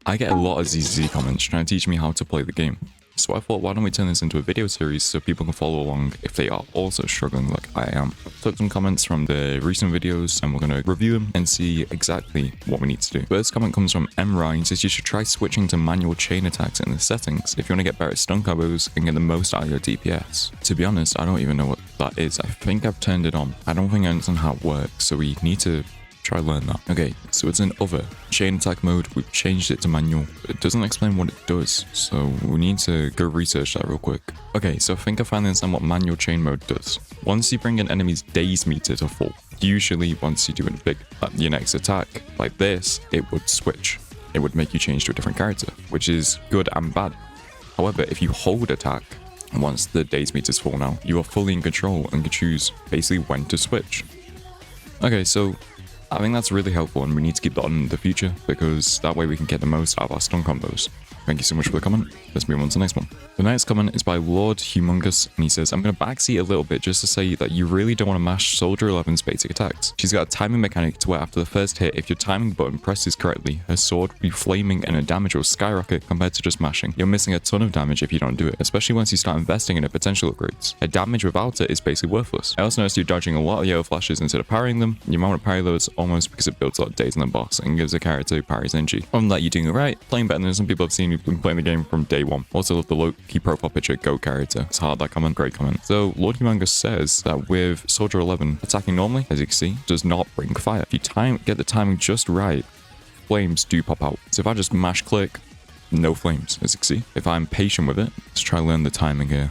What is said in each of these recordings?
I get a lot of ZZZ comments trying to teach me how to play the game. So I thought, why don't we turn this into a video series so people can follow along if they are also struggling like I am. Took some comments from the recent videos and we're going to review them and see exactly what we need to do. First comment comes from M. Ryan, says you should try switching to manual chain attacks in the settings if you want to get better stun combos and get the most out of your DPS. To be honest, I don't even know what that is. I think I've turned it on. I don't think I understand how it works, so we need to try learn that. Okay, so it's in other chain attack mode. We've changed it to manual. It doesn't explain what it does, so we need to go research that real quick. Okay, so I think I finally understand what manual chain mode does. Once you bring an enemy's days meter to full, usually once you do your next attack like this, it would switch. It would make you change to a different character, which is good and bad. However, if you hold attack, once the days meter's full now, you are fully in control and can choose basically when to switch. Okay, so I think that's really helpful and we need to keep that on in the future because that way we can get the most out of our stun combos. Thank you so much for the comment. Let's move on to the next one. The next comment is by Lord Humongous and he says, I'm going to backseat a little bit just to say that you really don't want to mash Soldier 11's basic attacks. She's got a timing mechanic to where after the first hit, if your timing button presses correctly, her sword will be flaming and her damage will skyrocket compared to just mashing. You're missing a ton of damage if you don't do it, especially once you start investing in her potential upgrades. Her damage without it is basically worthless. I also noticed you dodging a lot of yellow flashes instead of parrying them. You might want to parry those almost because it builds a lot of days on the boss and gives a character who parries energy. Other than that, you're doing it right, playing better than some people have seen who've been playing the game from day one. Also love the low-key profile picture Go character. It's hard, that comment, great comment. So Lord Humongous says that with Soldier 11 attacking normally, as you can see, does not bring fire. If you get the timing just right, flames do pop out. So if I just mash click, no flames, as you can see. If I'm patient with it, let's try to learn the timing here.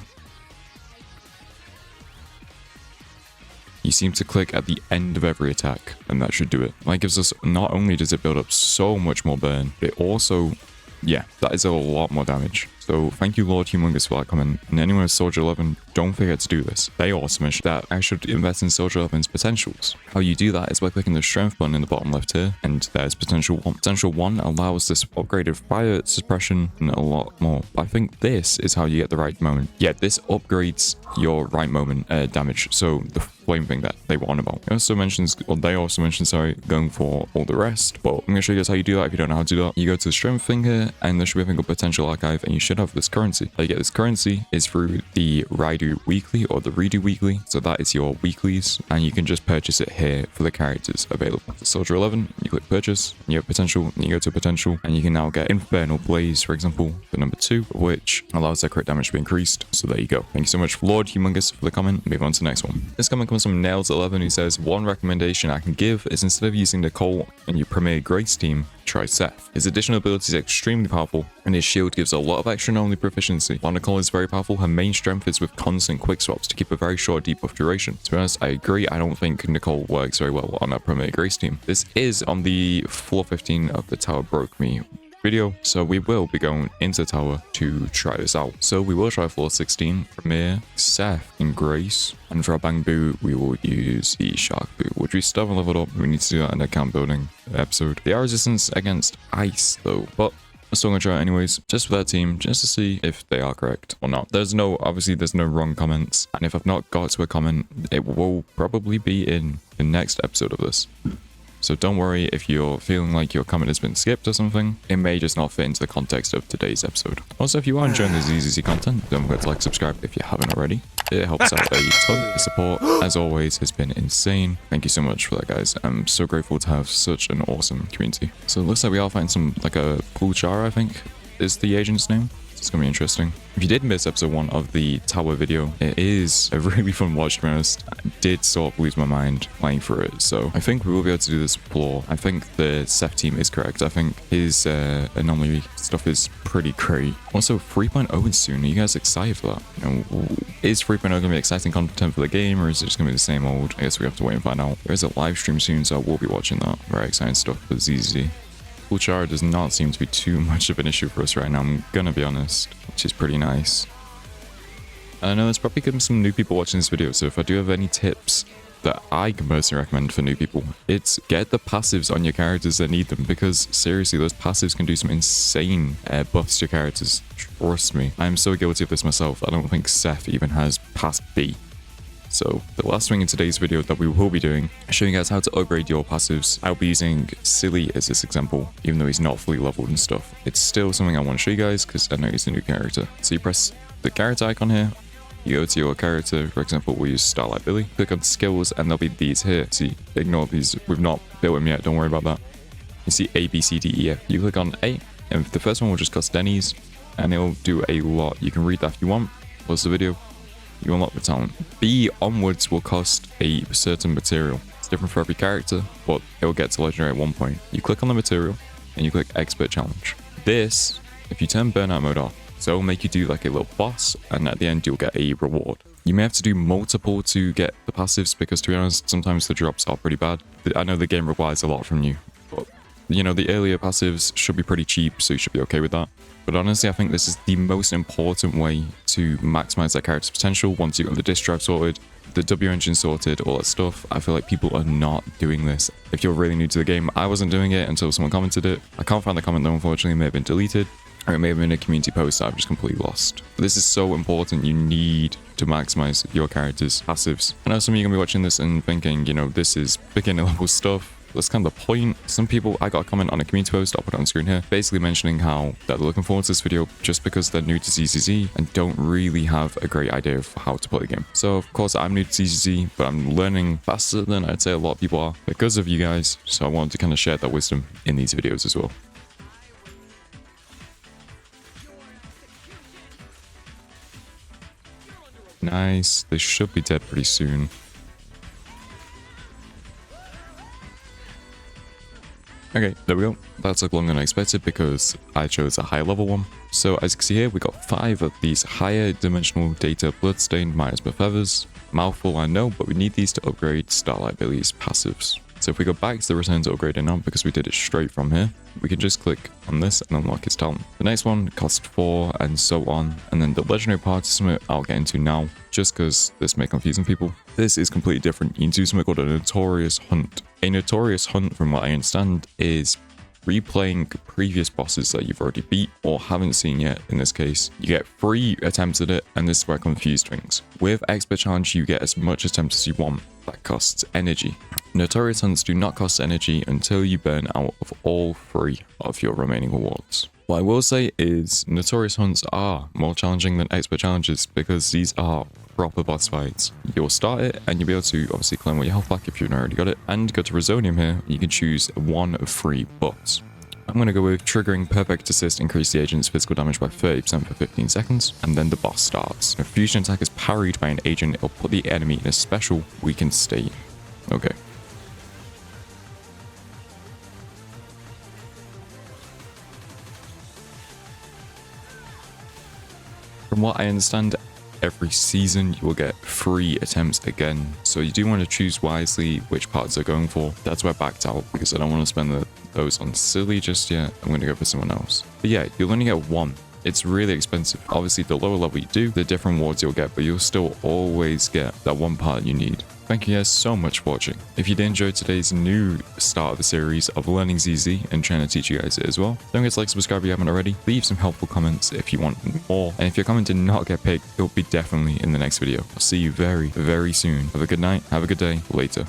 You seem to click at the end of every attack, and that should do it. That gives us, not only does it build up so much more burn, but it also, yeah, that is a lot more damage. So thank you Lord Humongous for that comment. And anyone with Soldier 11, don't forget to do this. They also mentioned that I should invest in Soldier 11's potentials. How you do that is by clicking the strength button in the bottom left here, and there's potential 1. Potential 1 allows this upgraded fire suppression and a lot more. I think this is how you get the right moment. Yeah, this upgrades your right moment damage. So the flame thing that they were on about. They also mentioned, sorry, going for all the rest. But I'm going to show you guys how you do that if you don't know how to do that. You go to the strength thing here, and there should be a thing called potential archive, and you should have this currency. How you get this currency is through the Raidu weekly or the Redo weekly. So that is your weeklies, and you can just purchase it here for the characters available. So Soldier 11, you click purchase, and you have potential, and you go to potential, and you can now get Infernal Blaze, for example, for number 2, which allows their crit damage to be increased. So there you go. Thank you so much, Lord Humongous, for the comment. Move on to the next one. This comment comes from Nails11, who says, one recommendation I can give is instead of using Nicole in your Premier Grace team, try Seth. His additional ability is extremely powerful, and his shield gives a lot of extra normally proficiency. While Nicole is very powerful, her main strength is with constant quick swaps to keep a very short debuff duration. To be honest, I agree. I don't think Nicole works very well on a Premier Grace team. This is on the floor 15 of the Tower Broke Me video, so we will be going into tower to try this out. So we will try floor 16, Premier, Seth, and Grace, and for our Bang Boo we will use the Shark Boo, which we still haven't leveled up. We need to do that in the account building episode. They are resistance against ice though, but I'm still gonna try it anyways, just for that team, just to see if they are correct or not. Obviously there's no wrong comments, and if I've not got to a comment, it will probably be in the next episode of this. So don't worry if you're feeling like your comment has been skipped or something. It may just not fit into the context of today's episode. Also, if you are enjoying the ZZZ content, don't forget to like, subscribe if you haven't already. It helps out a ton. The support, as always, has been insane. Thank you so much for that, guys. I'm so grateful to have such an awesome community. So it looks like we are fighting like a Pulchara, I think is the agent's name. It's gonna be interesting. If you did miss episode 1 of the tower video, it is a really fun watch, to be honest. I did sort of lose my mind playing through it, so I think we will be able to do this floor. I think the Seth team is correct. I think his anomaly stuff is pretty great. Also 3.0 is soon. Are you guys excited for that? Is 3.0 gonna be exciting content for the game, or is it just gonna be the same old? I guess we have to wait and find out. There is a live stream soon, so I will be watching that. Very exciting stuff for ZZZ. Pulchara does not seem to be too much of an issue for us right now, I'm gonna be honest, which is pretty nice. I know there's probably gonna be some new people watching this video, so if I do have any tips that I can personally recommend for new people, it's get the passives on your characters that need them, because seriously, those passives can do some insane buffs to your characters. Trust me, I'm so guilty of this myself. I don't think Seth even has pass B. So the last thing in today's video that we will be doing is showing you guys how to upgrade your passives. I'll be using Silly as this example, even though he's not fully leveled and stuff. It's still something I want to show you guys because I know he's a new character. So you press the character icon here. You go to your character, for example, we'll use Starlight Billy. Click on skills and there'll be these here. See, ignore these. We've not built him yet. Don't worry about that. You see A, B, C, D, E, F. You click on A and the first one will just cost Denny's and it'll do a lot. You can read that if you want. Pause the video. You unlock the talent. B onwards will cost a certain material. It's different for every character, but it will get to legendary at one point. You click on the material and you click Expert Challenge. This, if you turn burnout mode off, so it'll make you do like a little boss, and at the end you'll get a reward. You may have to do multiple to get the passives because, to be honest, sometimes the drops are pretty bad. I know the game requires a lot from you, but you know, the earlier passives should be pretty cheap, so you should be okay with that. But honestly, I think this is the most important way to maximize that character's potential once you've got the disk drive sorted, the W engine sorted, all that stuff. I feel like people are not doing this. If you're really new to the game, I wasn't doing it until someone commented it. I can't find the comment though, unfortunately. It may have been deleted. Or it may have been a community post that I've just completely lost. But this is so important. You need to maximize your character's passives. I know some of you are going to be watching this and thinking, you know, this is beginner level stuff. That's kind of the point. Some people, I got a comment on a community post, I'll put it on screen here, basically mentioning how they're looking forward to this video just because they're new to ZZZ and don't really have a great idea of how to play the game. So of course I'm new to ZZZ, but I'm learning faster than I'd say a lot of people are because of you guys. So I wanted to kind of share that wisdom in these videos as well. Nice. They should be dead pretty soon. Okay, there we go. That took longer than I expected because I chose a higher level one. So as you can see here, we got 5 of these higher dimensional data bloodstained miasma feathers. Mouthful, I know, but we need these to upgrade Starlight Billy's passives. So if we go back to the return to upgrading now, because we did it straight from here, we can just click on this and unlock his talent. The next one costs 4 and so on. And then the legendary party summit I'll get into now, just because this may confuse some people. This is completely different. You can do something called a notorious hunt. A notorious hunt, from what I understand, is replaying previous bosses that you've already beat or haven't seen yet. In this case, you get 3 attempts at it, and this is where I confuse things. With Expert Challenge, you get as much attempts as you want. That costs energy. Notorious hunts do not cost energy until you burn out of all 3 of your remaining rewards. What I will say is Notorious hunts are more challenging than Expert Challenges because these are proper boss fights. You'll start it and you'll be able to obviously claim all your health back if you've already got it, and go to Resonium here. You can choose 1 of 3 buffs. I'm going to go with triggering Perfect Assist, increase the agent's physical damage by 30% for 15 seconds, and then the boss starts. If a fusion attack is parried by an agent, it'll put the enemy in a special weakened state. Okay. From what I understand, every season you will get 3 attempts again, so you do want to choose wisely which parts they're going for. That's why I backed out because I don't want to spend those on Silly just yet. I'm going to go for someone else. But yeah, you'll only get 1. It's really expensive. Obviously, the lower level you do, the different rewards you'll get, but you'll still always get that 1 part you need. Thank you guys so much for watching. If you did enjoy today's new start of the series of learning ZZ and trying to teach you guys it as well, don't forget to like, subscribe if you haven't already. Leave some helpful comments if you want more. And if your comment did not get picked, it'll be definitely in the next video. I'll see you very, very soon. Have a good night. Have a good day. Later.